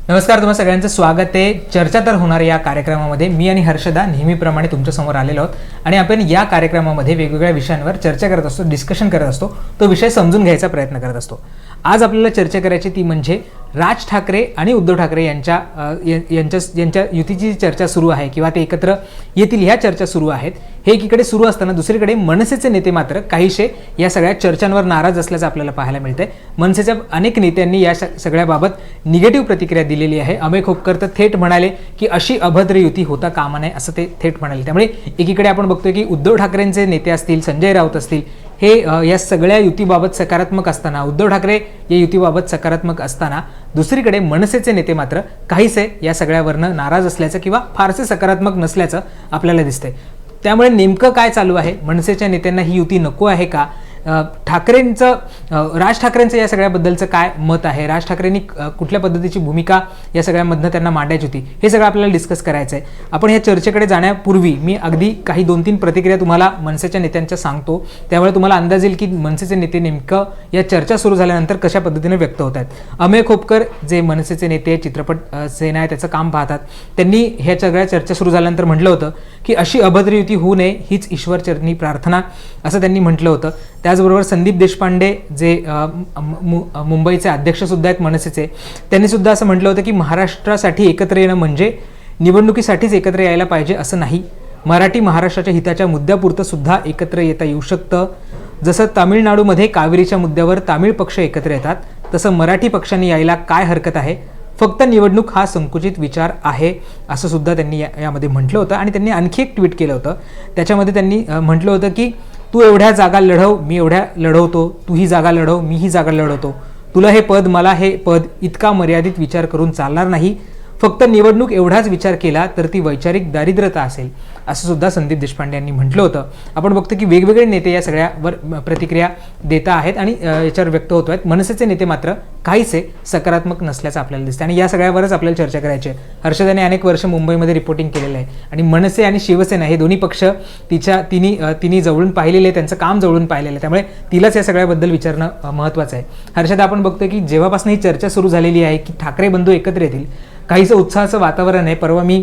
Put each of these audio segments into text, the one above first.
नमस्कार, तुम्हा सगळ्यांचं स्वागत आहे चर्चा तर होणार या कार्यक्रमामध्ये. मी आणि हर्षदा नेहमीप्रमाणे तुमच्या समोर आलेलो आहोत आणि आपण या कार्यक्रमामध्ये वेगवेगळ्या विषयांवर चर्चा करत असतो, डिस्कशन करत असतो, तो विषय समजून घ्यायचा प्रयत्न करत असतो. आज आपल्याला चर्चा करायची ती म्हणजे राज ठाकरे आणि उद्धव ठाकरे यांच्या युतीची चर्चा सुरू आहे किंवा ते एकत्र येतील ह्या चर्चा सुरू आहेत. हे एकीकडे सुरू असताना दुसरीकडे मनसेचे नेते मात्र काहीशे या सगळ्या चर्चांवर नाराज असल्याचं आपल्याला पाहायला मिळतंय. मनसेच्या अनेक नेत्यांनी या सगळ्याबाबत निगेटिव्ह प्रतिक्रिया दिलेली आहे. अमेय खोपकर तर थेट म्हणाले की अशी अभद्र युती होता कामा नये असं ते थेट म्हणाले. त्यामुळे एकीकडे आपण बघतोय की उद्धव ठाकरेंचे नेते असतील, संजय राऊत असतील, हे या सगळ्या युतीबाबत सकारात्मक असताना, उद्धव ठाकरे या युतीबाबत सकारात्मक असताना दुसरीकडे मनसेचे नेते मात्र काहीसे या सगळ्यावरनं नाराज असल्याचं किंवा फारसे सकारात्मक नसल्याचं आपल्याला दिसतंय. त्यामुळे नेमकं काय चालू आहे? मनसेच्या नेत्यांना ही युती नको आहे का? राज ठाकरेंचं या सगळ्याबद्दलचं काय मत आहे? राज ठाकरेंनी कुठल्या पद्धतीची भूमिका या सगळ्यामधनं त्यांना मांडायची होती, हे सगळं आपल्याला डिस्कस करायचं आहे. आपण ह्या चर्चेकडे जाण्यापूर्वी मी अगदी काही 2-3 प्रतिक्रिया तुम्हाला मनसेच्या नेत्यांच्या सांगतो. त्यामुळे तुम्हाला अंदाज येईल की मनसेचे नेते नेमकं या चर्चा सुरू झाल्यानंतर कशा पद्धतीने व्यक्त होत आहेत. अमेय खोपकर जे मनसेचे नेते, चित्रपट सेना आहे त्याचं काम पाहतात, त्यांनी ह्या सगळ्या चर्चा सुरू झाल्यानंतर म्हटलं होतं की अशी अभद्र युती होऊ नये हीच ईश्वरचरणी प्रार्थना, असं त्यांनी म्हटलं होतं. त्याचबरोबर संदीप देशपांडे जे मुंबईचे अध्यक्ष सुद्धा आहेत मनसेचे, त्यांनी सुद्धा असं म्हटलं होतं की महाराष्ट्रासाठी एकत्र येणं म्हणजे निवडणुकीसाठीच एकत्र यायला पाहिजे असं नाही. महाराष्ट्राच्या हिताच्या मुद्द्यापुरतं सुद्धा एकत्र येता येऊ शकतं. जसं तामिळनाडूमध्ये कावेरीच्या मुद्द्यावर तामिळ पक्ष एकत्र येतात, तसं मराठी पक्षांनी यायला काय हरकत आहे? फक्त निवडणूक हा संकुचित विचार आहे असं सुद्धा त्यांनी यामध्ये म्हटलं होतं. आणि त्यांनी आणखी एक ट्विट केलं होतं. त्याच्यामध्ये त्यांनी म्हटलं होतं की तू एवढ्या जागा लढव, मी एवढ्या लढवतो, तू ही जागा लढव, मी ही जागा लढवतो, तुला हे पद, मला हे पद, इतका मर्यादित विचार करून चालणार नाही. फक्त निवडणूक एवढाच विचार केला तर ती वैचारिक दारिद्र्यता असेल, असं सुद्धा संदीप देशपांडे यांनी म्हटलं होतं. आपण बघतो की वेगवेगळे नेते या सगळ्यावर प्रतिक्रिया देता आहेत आणि याच्यावर व्यक्त होत आहेत. मनसेचे नेते मात्र काहीसे सकारात्मक नसल्याचं आपल्याला दिसतं आणि या सगळ्यावरच आपल्याला चर्चा करायची आहे. हर्षदाने अनेक वर्ष मुंबईमध्ये रिपोर्टिंग केलेलं आहे आणि मनसे आणि शिवसेना हे दोन्ही पक्ष तिने जवळून पाहिलेले, त्यांचं काम जवळून पाहिलेलं आहे. त्यामुळे तिलाच या सगळ्याबद्दल विचारणं महत्त्वाचं आहे. हर्षदा, आपण बघतोय की जेव्हापासून ही चर्चा सुरू झालेली आहे की ठाकरे बंधू एकत्र येतील, काहीसं उत्साहाचं वातावरण आहे. परवा मी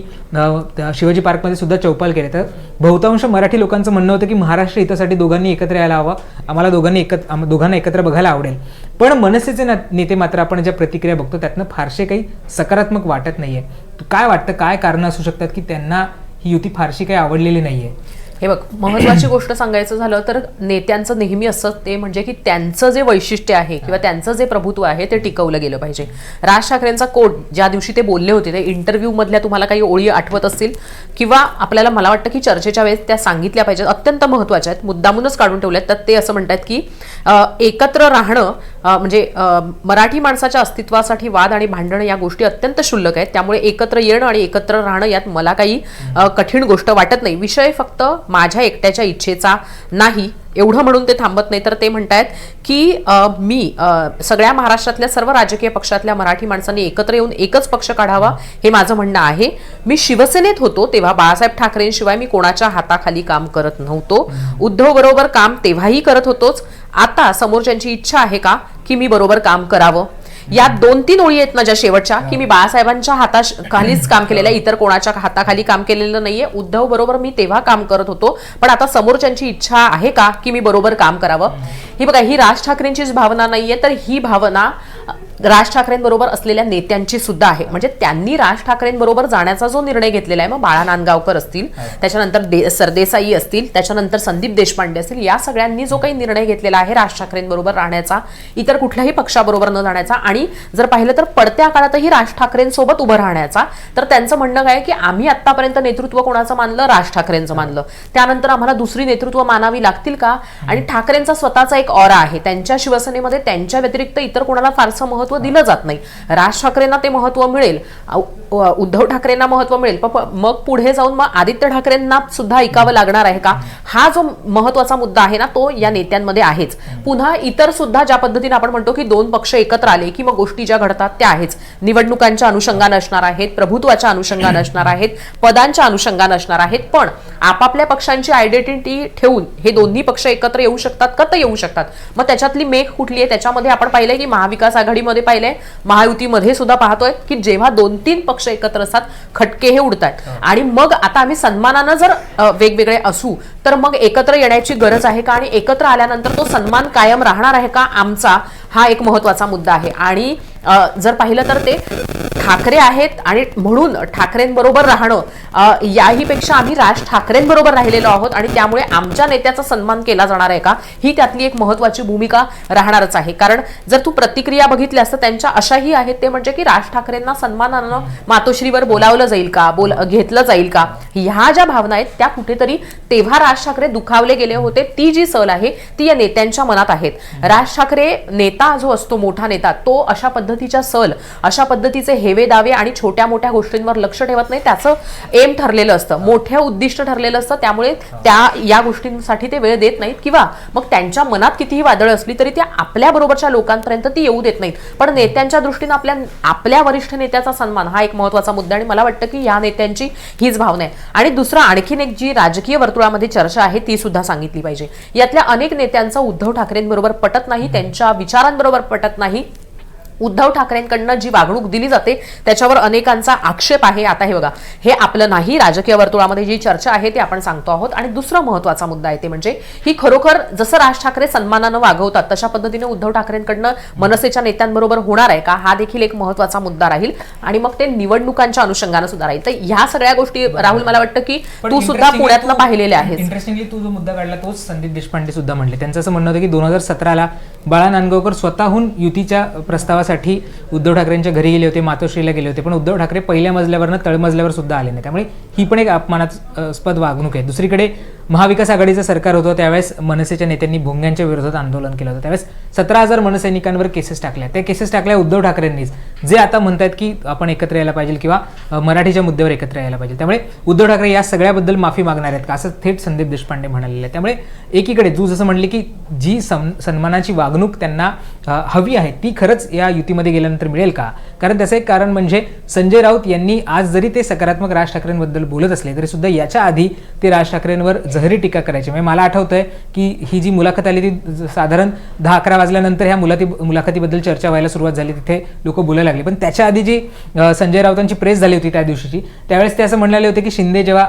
शिवाजी पार्कमध्ये सुद्धा चौपाल केले, तर बहुतांश मराठी लोकांचं म्हणणं होतं की महाराष्ट्र हितासाठी दोघांनी एकत्र यायला हवं, आम्हाला दोघांना एकत्र बघायला आवडेल. पण मनसेचे नेते मात्र आपण ज्या प्रतिक्रिया बघतो त्यातनं फारसे काही सकारात्मक वाटत नाहीये. काय वाटतं, काय कारणं असू शकतात की त्यांना ही युती फारशी काही आवडलेली नाहीये? हे बघ, महत्वाची गोष्ट सांगायचं झालं तर नेत्यांचं नेहमी असं ते म्हणजे की त्यांचं जे वैशिष्ट्य आहे किंवा त्यांचं जे प्रभुत्व आहे ते टिकवलं गेलं पाहिजे. राज ठाकरेंचा कोट ज्या दिवशी ते बोलले होते, ते इंटरव्ह्यू मधल्या तुम्हाला काही ओळी आठवत असतील किंवा आपल्याला, मला वाटतं की चर्चेच्या वेळेस त्या सांगितल्या पाहिजेत, अत्यंत महत्वाच्या आहेत, मुद्दामूनच काढून ठेवल्यात. तर ते असं म्हणतात की एकत्र राहणं म्हणजे मराठी माणसाच्या अस्तित्वासाठी वाद आणि भांडणं या गोष्टी अत्यंत क्षुल्लक आहेत. त्यामुळे एकत्र येणं आणि एकत्र राहणं यात मला काही कठीण गोष्ट वाटत नाही. विषय फक्त माझ्या एकट्याच्या इच्छेचा नाही एवढं म्हणून ते थांबत नाही. तर ते म्हणतायत की मी सगळ्या महाराष्ट्रातल्या सर्व राजकीय पक्षातल्या मराठी माणसांनी एकत्र येऊन एकच पक्ष काढावा हे माझं म्हणणं आहे. मी शिवसेनेत होतो तेव्हा बाळासाहेब ठाकरेंशिवाय मी कोणाच्या हाताखाली काम करत नव्हतो. उद्धव बरोबर काम तेव्हाही करत होतोच. आता समोरच्यांची इच्छा आहे का की मी बरोबर काम करावं? या 2-3 ओळी आहेत ना ज्या शेवटच्या, की मी बाळासाहेबांच्या हाताखालीच काम केलेलं आहे, इतर कोणाच्या हाताखाली काम केलेलं नाहीये. उद्धव बरोबर मी तेव्हा काम करत होतो, पण आता समोरच्यांची इच्छा आहे का की मी बरोबर काम करावं? ही बघा, ही राज ठाकरेंचीच भावना नाहीये, तर ही भावना राज ठाकरेंबरोबर असलेल्या नेत्यांची सुद्धा आहे. म्हणजे त्यांनी राज ठाकरेंबरोबर जाण्याचा जो निर्णय घेतलेला आहे, मग बाळा नांदगावकर असतील, त्याच्यानंतर सरदेसाई असतील, त्याच्यानंतर संदीप देशपांडे असतील, या सगळ्यांनी जो काही निर्णय घेतलेला आहे राज ठाकरेंबरोबर राहण्याचा, इतर कुठल्याही पक्षाबरोबर न जाण्याचा, आणि जर पाहिलं तर पडत्या काळातही राज ठाकरेंसोबत उभं राहण्याचा, तर त्यांचं म्हणणं काय की आम्ही आतापर्यंत नेतृत्व कोणाचं मानलं? राज ठाकरेंचं मानलं. त्यानंतर आम्हाला दुसरी नेतृत्व मानावी लागतील का? आणि ठाकरेंचा स्वतःचा एक ऑरा आहे, त्यांच्या शिवसेनेमध्ये त्यांच्या व्यतिरिक्त इतर कोणाला फारसं महत्व दिलं जात नाही. राज ठाकरेंना ते महत्व मिळेल, उद्धव ठाकरेंना महत्व मिळेल, मग पुढे जाऊन मग आदित्य ठाकरेंना सुद्धा ऐकावं लागणार आहे का? हा जो महत्वाचा मुद्दा आहे ना, तो या नेत्यांमध्ये आहेच. पुन्हा इतर सुद्धा ज्या पद्धतीने आपण म्हणतो की 2 पक्ष एकत्र आले की मग गोष्टी ज्या घडतात त्या आहेच. निवडणुकांच्या अनुषंगाने असणार आहेत, प्रभुत्वाच्या अनुषंगाने असणार आहेत, पदांच्या अनुषंगाने असणार आहेत. पण आपापल्या पक्षांची आयडेंटिटी ठेवून हे दोन्ही पक्ष एकत्र येऊ शकतात का? तर येऊ शकतात. मग त्याच्यातली मेघ कुठली आहे? त्याच्यामध्ये आपण पाहिलंय की महाविकास आघाडीमध्ये पाहिलंय, महायुतीमध्ये सुद्धा पाहतोय की जेव्हा 2-3 पक्ष एकत्र असतात खटके हे उडतात आणि मग आता आम्ही सन्मानानं जर वेगवेगळे असू तर मग एकत्र येण्याची गरज आहे का आणि एकत्र आल्यानंतर तो सन्मान कायम राहणार आहे का आमचा, हा एक महत्वाचा मुद्दा आहे. आणि जर पाहिलं तर ते ठाकरे आहेत आणि म्हणून ठाकरेंबरोबर राहणं याहीपेक्षा आम्ही राज ठाकरेंबरोबर राहिलेलो आहोत आणि त्यामुळे आमच्या नेत्याचा सन्मान केला जाणार आहे का, ही त्यातली एक महत्वाची भूमिका राहणारच आहे. कारण जर तू प्रतिक्रिया बघितल्यास तर त्यांच्या अशाही आहेत ते म्हणजे की राज ठाकरेंना सन्मानानं मातोश्रीवर बोलावलं जाईल का, घेतलं जाईल का, ह्या ज्या भावना आहेत त्या कुठेतरी तेव्हा राज ठाकरे दुखावले गेले होते. ती जी सल आहे ती या नेत्यांच्या मनात आहेत. राज ठाकरे नेता जो असतो, मोठा नेता, तो अशा पद्धतीच्या सल, अशा पद्धतीचे हेवे दावे आणि छोट्या मोठ्या गोष्टींवर लक्ष ठेवत नाही. त्याचं एम ठरलेलं असतं, मोठं उद्दिष्ट ठरलेलं असतं, त्यामुळे या गोष्टींसाठी ते वेळ देत नाहीत किंवा मग त्यांच्या मनात कितीही वादळ असली तरी त्या आपल्या बरोबरच्या लोकांपर्यंत ती येऊ देत नाहीत. पण नेत्यांच्या दृष्टीने आपल्या वरिष्ठ नेत्याचा सन्मान हा एक महत्वाचा मुद्दा आणि मला वाटतं की या नेत्यांची हीच भावना आहे. आणि दुसरं आणखीन एक जी राजकीय वर्तुळामध्ये चर्चा आहे ती सुद्धा सांगितली पाहिजे. यातल्या अनेक नेत्यांचं उद्धव ठाकरेंबरोबर पटत नाही, त्यांच्या विचारांबरोबर पटत नाही. उद्धव ठाकरेंकडनं जी वागणूक दिली जाते त्याच्यावर अनेकांचा आक्षेप आहे. आता हे बघा, हे आपलं नाही, राजकीय वर्तुळामध्ये जी चर्चा आहे ती आपण सांगतो आहोत. आणि दुसरा महत्वाचा मुद्दा आहे ते म्हणजे ही खरोखर जसं राज ठाकरे सन्मानानं वागवतात तशा पद्धतीने उद्धव ठाकरेंकडनं मनसेच्या नेत्यांबरोबर होणार आहे का, हा देखील एक महत्वाचा मुद्दा राहील. आणि मग ते निवडणुकांच्या अनुषंगानं सुद्धा राहील. तर ह्या सगळ्या गोष्टी राहुल मला वाटतं की तू सुद्धा पुण्यातनं पाहिलेल्या आहेत. इंटरेस्टिंगली तू जो मुद्दा काढला तोच संदीप देशपांडे सुद्धा म्हणले. त्यांचं असं म्हणणं होतं की 2017ला बाळा नांदगावकर स्वतःहून युतीच्या प्रस्तावासाठी उद्धव ठाकरेंच्या घरी गेले होते, मातोश्रीला गेले होते, पण उद्धव ठाकरे पहिल्या मजल्यावरनं तळमजल्यावर सुद्धा आले नाही. त्यामुळे ही पण एक अपमानास्पद वागणूक आहे. दुसरीकडे महाविकास आघाडीचं सरकार होतं त्यावेळेस मनसेच्या नेत्यांनी भोंग्यांच्या विरोधात आंदोलन केलं होतं. त्यावेळेस 17,000 मनसैनिकांवर केसेस टाकल्या. त्या केसेस टाकल्या उद्धव ठाकरेंनीच, जे आता म्हणतात की आपण एकत्र यायला पाहिजे किंवा मराठीच्या मुद्द्यावर एकत्र यायला पाहिजे. त्यामुळे उद्धव ठाकरे या सगळ्याबद्दल माफी मागणार आहेत का, असं थेट संदीप देशपांडे म्हणालेले आहे. त्यामुळे एकीकडे तू जसं म्हणली की जी सन्मानाची वागणूक त्यांना हवी आहे ती खरंच या युतीमध्ये गेल्यानंतर मिळेल का. कारण त्याचं एक कारण म्हणजे संजय राऊत यांनी आज जरी ते सकारात्मक राज ठाकरेंबद्दल बोलत असले तरी सुद्धा याच्या आधी ते राज ठाकरेंवर जहरी टीका करायचे. म्हणजे मला आठवतंय की ही जी मुलाखत आली ती साधारण 10-11 वाजल्यानंतर ह्या मुलाखतीबद्दल चर्चा व्हायला सुरुवात झाली, तिथे लोक बोलायला लागले. पण त्याच्या आधी जी संजय राऊतांची प्रेस झाली होती त्या दिवशीची, त्यावेळेस ते असं म्हणाले होते की शिंदे जेव्हा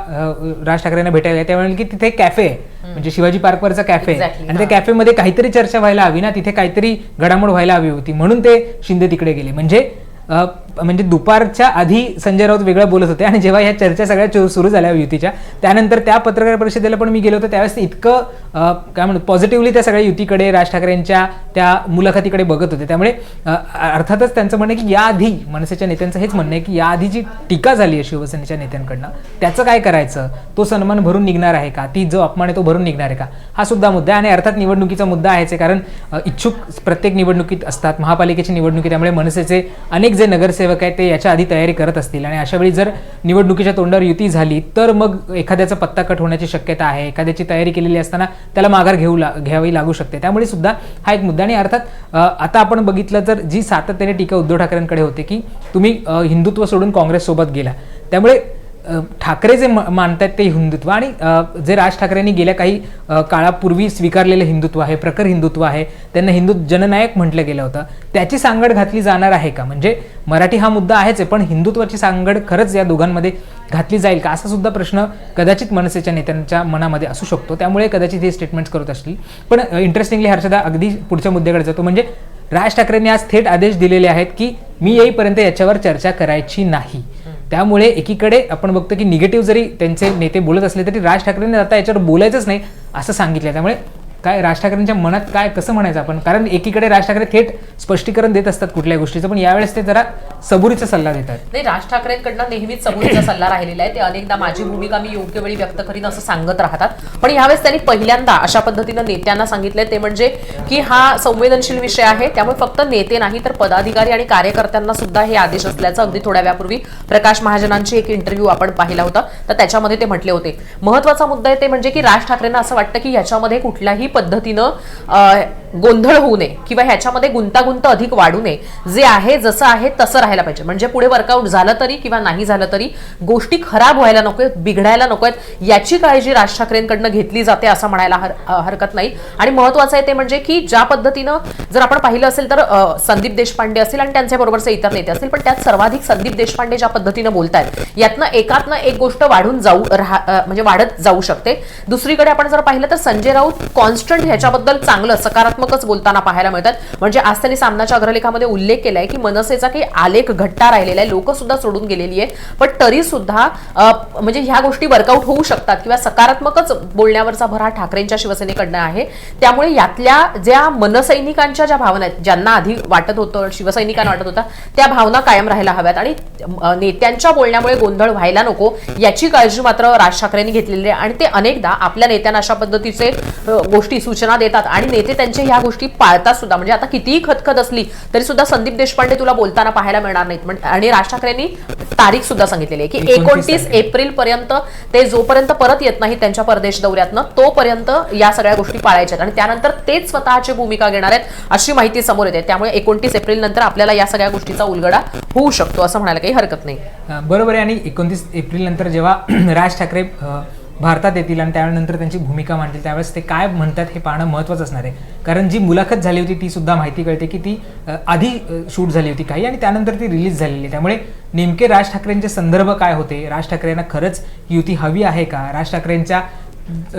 राज ठाकरेंना भेटायला त्यावेळेला की तिथे कॅफे आहे, म्हणजे शिवाजी पार्कवरचा कॅफे आहे आणि त्या कॅफेमध्ये काहीतरी चर्चा व्हायला हवी ना, तिथे काहीतरी घडामोड व्हायला हवी होती, म्हणून ते शिंदे तिकडे गेले. म्हणजे दुपारच्या आधी संजय राऊत वेगळं बोलत होते आणि जेव्हा ह्या चर्चा सगळ्या सुरू झाल्या युतीच्या त्यानंतर त्या पत्रकार परिषदेला पण मी गेलो होतो, त्यावेळेस इतकं काय म्हणतो पॉझिटिव्हली त्या सगळ्या युतीकडे राज ठाकरेंच्या त्या मुलाखतीकडे बघत होते. त्यामुळे अर्थातच त्यांचं म्हणणं की याआधी मनसेच्या नेत्यांचं हेच म्हणणं आहे की याआधी जी टीका झाली आहे शिवसेनेच्या नेत्यांकडनं त्याचं काय करायचं, तो सन्मान भरून निघणार आहे का, ती जो अपमान आहे तो भरून निघणार आहे का, हा सुद्धा मुद्दा आहे. आणि अर्थात निवडणुकीचा मुद्दा आहेच आहे, कारण इच्छुक प्रत्येक निवडणुकीत असतात, महापालिकेची निवडणुकी, त्यामुळे मनसेचे अनेक जे नगरसेवक आहेत ते याच्या आधी तयारी करत असतील आणि अशा वेळी जर निवडणुकीच्या तोंडावर युती झाली तर मग एखाद्याचा पत्ता कट होण्याची शक्यता आहे, एखाद्याची तयारी केलेली असताना त्याला माघार घ्यावी लागू शकते. त्यामुळे सुद्धा हा एक मुद्दा. आणि अर्थात आता आपण बघितलं तर जी सातत्याने टीका उद्धव ठाकरेंकडे होते की तुम्ही हिंदुत्व सोडून काँग्रेस सोबत गेला, त्यामुळे ठाकरे जे मानतात ते हिंदुत्व आणि जे राज ठाकरेंनी गेल्या काही काळापूर्वी स्वीकारलेलं हिंदुत्व आहे, प्रखर हिंदुत्व आहे, त्यांना हिंदू जननायक म्हटलं गेलं होतं, त्याची सांगड घातली जाणार आहे का. म्हणजे मराठी हा मुद्दा आहेच आहे, पण हिंदुत्वाची सांगड खरंच या दोघांमध्ये घातली जाईल का, असा सुद्धा प्रश्न कदाचित मनसेच्या नेत्यांच्या मनामध्ये असू शकतो. त्यामुळे कदाचित हे स्टेटमेंट्स करत असतील. पण इंटरेस्टिंगली हर्षदा अगदी पुढच्या मुद्द्याकडे जातो, म्हणजे राज ठाकरेंनी आज थेट आदेश दिलेले आहेत की मी येईपर्यंत याच्यावर चर्चा करायची नाही. त्यामुळे एकीकडे आपण बघतो की निगेटिव्ह जरी त्यांचे नेते बोलत असले तरी राज ठाकरेंनी आता याच्यावर बोलायचंच नाही असं सांगितलं. त्यामुळे काय राज ठाकरेंच्या मनात काय कसं म्हणायचं आपण, कारण एकीकडे राज ठाकरे थेट स्पष्टीकरण देत असतात कुठल्या गोष्टीचं, पण यावेळेस ते जरा सबुरीचा सल्ला देतात. नाही, राज ठाकरेंकडनं नेहमीच सबुरीचा सल्ला राहिलेला आहे. ते अनेकदा माझी भूमिका मी योग्य वेळी व्यक्त करीन असं सांगत राहतात, पण यावेळेस त्यांनी पहिल्यांदा अशा पद्धतीनं नेत्यांना सांगितलंय ते म्हणजे की हा संवेदनशील विषय आहे, त्यामुळे फक्त नेते नाही तर पदाधिकारी आणि कार्यकर्त्यांना सुद्धा हे आदेश असल्याचं अगदी थोड्या वेळापूर्वी प्रकाश महाजनांची एक इंटरव्ह्यू आपण पाहिला होता, तर त्याच्यामध्ये ते म्हटले होते. महत्वाचा मुद्दा आहे ते म्हणजे की राज ठाकरेंना असं वाटतं की याच्यामध्ये कुठल्याही पद्धतीनं गोंधळ होऊ नये किंवा ह्याच्यामध्ये गुंतागुंत अधिक वाढू नये. जे आहे जसं आहे तसं राहायला पाहिजे. म्हणजे पुढे वर्कआउट झालं तरी किंवा नाही झालं तरी गोष्टी खराब व्हायला नकोत, बिघडायला नकोत, याची काळजी राज ठाकरेंकडनं घेतली जाते असं म्हणायला हरकत नाही. आणि महत्वाचं आहे ते म्हणजे की ज्या पद्धतीनं जर आपण पाहिलं असेल तर संदीप देशपांडे असतील आणि त्यांच्या बरोबरचे इतर नेते असतील, पण त्यात सर्वाधिक संदीप देशपांडे ज्या पद्धतीनं बोलतायत यातनं एकातनं एक गोष्ट वाढून म्हणजे वाढत जाऊ शकते. दुसरीकडे आपण जर पाहिलं तर संजय राऊत कॉन्स्टंट ह्याच्याबद्दल चांगलं सकारात्मकच बोलताना पाहायला मिळतात. म्हणजे आज त्यांनी सामनाच्या अग्रलेखामध्ये उल्लेख केलाय की मनसेचा काही आलेख घट्टा राहिलेला आहे, लोक सुद्धा सोडून गेलेली आहे, पण तरी सुद्धा म्हणजे ह्या गोष्टी वर्कआउट होऊ शकतात किंवा सकारात्मकच बोलण्यावरचा भर हा ठाकरेंच्या शिवसेनेकडनं आहे. त्यामुळे यातल्या ज्या मनसैनिकांच्या ज्या भावना आहेत, ज्यांना आधी वाटत होतं, शिवसैनिकांना वाटत होता, त्या भावना कायम राहायला हव्यात आणि नेत्यांच्या बोलण्यामुळे गोंधळ व्हायला नको याची काळजी मात्र राज ठाकरेंनी घेतलेली आहे. आणि ते अनेकदा आपल्या नेत्यांना अशा पद्धतीचे गोष्टी सूचना देतात आणि नेते त्यांचे ह्या गोष्टी पाळतात सुद्धा. म्हणजे आता कितीही खतखत असली तरी सुद्धा संदीप देशपांडे तुला बोलताना पाहायला मिळणार नाहीत. आणि राज ठाकरेंनी तारीख सुद्धा सांगितलेली आहे की 29 एप्रिल पर्यंत ते जोपर्यंत परत येत नाही त्यांच्या परदेश दौऱ्यातनं तोपर्यंत या सगळ्या गोष्टी पाळायच्यात आणि त्यानंतर तेच स्वतःची भूमिका घेणार आहेत अशी माहिती समोर येते. त्यामुळे 29 एप्रिल नंतर आपल्याला या सगळ्या गोष्टीचा उलगडा होऊ शकतो असं म्हणायला काही हरकत नाही. बरोबर आहे. आणि 29 एप्रिल नंतर जेव्हा राज ठाकरे भारतात येतील आणि त्यानंतर त्यांची भूमिका मांडतील त्यावेळेस ते काय म्हणतात हे पाहणं महत्त्वाचं असणार आहे. कारण जी मुलाखत झाली होती ती सुद्धा माहिती कळते की ती आधी शूट झाली होती काही आणि त्यानंतर ती रिलीज झालेली आहे. त्यामुळे नेमके राज ठाकरेंचे संदर्भ काय होते, राज ठाकरेंना खरंच युती हवी आहे का, राज ठाकरेंच्या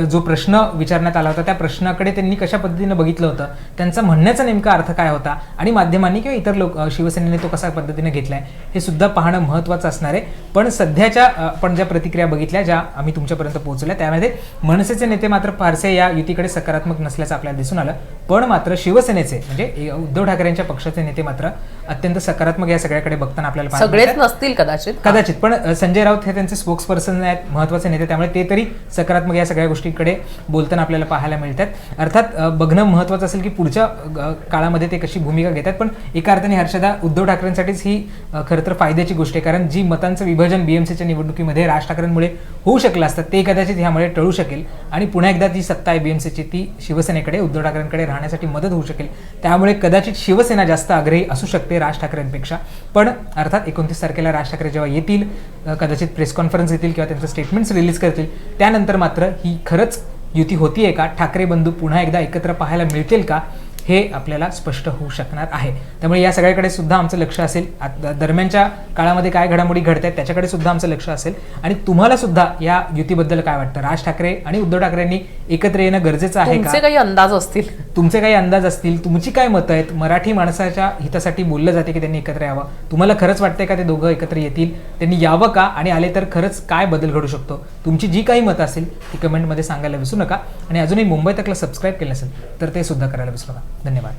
जो प्रश्न विचारण्यात आला होता त्या प्रश्नाकडे त्यांनी कशा पद्धतीनं बघितलं होतं, त्यांचा म्हणण्याचा नेमका अर्थ काय होता आणि माध्यमांनी किंवा इतर लोक शिवसेनेने तो कशा पद्धतीने घेतलाय हे सुद्धा पाहणं महत्त्वाचं असणार आहे. पण सध्याच्या आपण ज्या प्रतिक्रिया बघितल्या, ज्या आम्ही तुमच्यापर्यंत पोहोचल्या, त्यामध्ये मनसेचे नेते मात्र फारसे या युतीकडे सकारात्मक नसल्याचं आपल्याला दिसून आलं. पण मात्र शिवसेनेचे म्हणजे उद्धव ठाकरेंच्या पक्षाचे नेते मात्र अत्यंत सकारात्मक या सगळ्याकडे बघताना आपल्याला सगळेच नसतील कदाचित पण संजय राऊत हे त्यांचे स्पोक्स पर्सन आहेत, महत्त्वाचे नेते, त्यामुळे ते तरी सकारात्मक या सगळ्या गोष्टींकडे बोलताना आपल्याला पाहायला मिळतात. अर्थात बघणं महत्त्वाचं असेल की पुढच्या काळामध्ये ते कशी भूमिका घेतात. पण एका अर्थाने हर्षदा उद्धव ठाकरेंसाठीच ही खरं तर फायद्याची गोष्ट आहे. कारण जी मतांचं विभाजन बीएमसीच्या निवडणुकीमध्ये राज ठाकरेंमुळे होऊ शकलं असतं ते कदाचित ह्यामुळे टळू शकेल आणि पुन्हा एकदा जी सत्ता आहे बीएमसीची ती शिवसेनेकडे उद्धव ठाकरेंकडे राहण्यासाठी मदत होऊ शकेल. त्यामुळे कदाचित शिवसेना जास्त आग्रही असू शकते राज ठाकरेंपेक्षा. पण अर्थात 29 तारखेला राज ठाकरे जेव्हा येतील, कदाचित प्रेस कॉन्फरन्स येतील किंवा त्यांचं स्टेटमेंट्स रिलीज करतील, त्यानंतर मात्र ही खरंच युती होतीये का, ठाकरे बंधू पुन्हा एकदा एकत्र पाहायला मिळतील का, हे आपल्याला स्पष्ट होऊ शकणार आहे. त्यामुळे या सगळ्याकडे सुद्धा आमचं लक्ष असेल. दरम्यानच्या काळामध्ये काय घडामोडी घडत आहेत त्याच्याकडे सुद्धा आमचं लक्ष असेल. आणि तुम्हाला सुद्धा या युतीबद्दल काय वाटतं, राज ठाकरे आणि उद्धव ठाकरेंनी एकत्र येणं गरजेचं आहे का, तुमचे काही अंदाज असतील, तुमची काय मतं आहेत. मराठी माणसाच्या हितासाठी बोललं जाते की त्यांनी एकत्र यावं, तुम्हाला खरंच वाटतंय का ते दोघं एकत्र येतील, त्यांनी यावं का, आणि आले तर खरंच काय बदल घडू शकतो. तुमची जी काही मतं असेल ती कमेंटमध्ये सांगायला विसरू नका. आणि अजूनही मुंबई तकला सबस्क्राईब केलं नसेल तर ते सुद्धा करायला विसरू नका. धन्यवाद.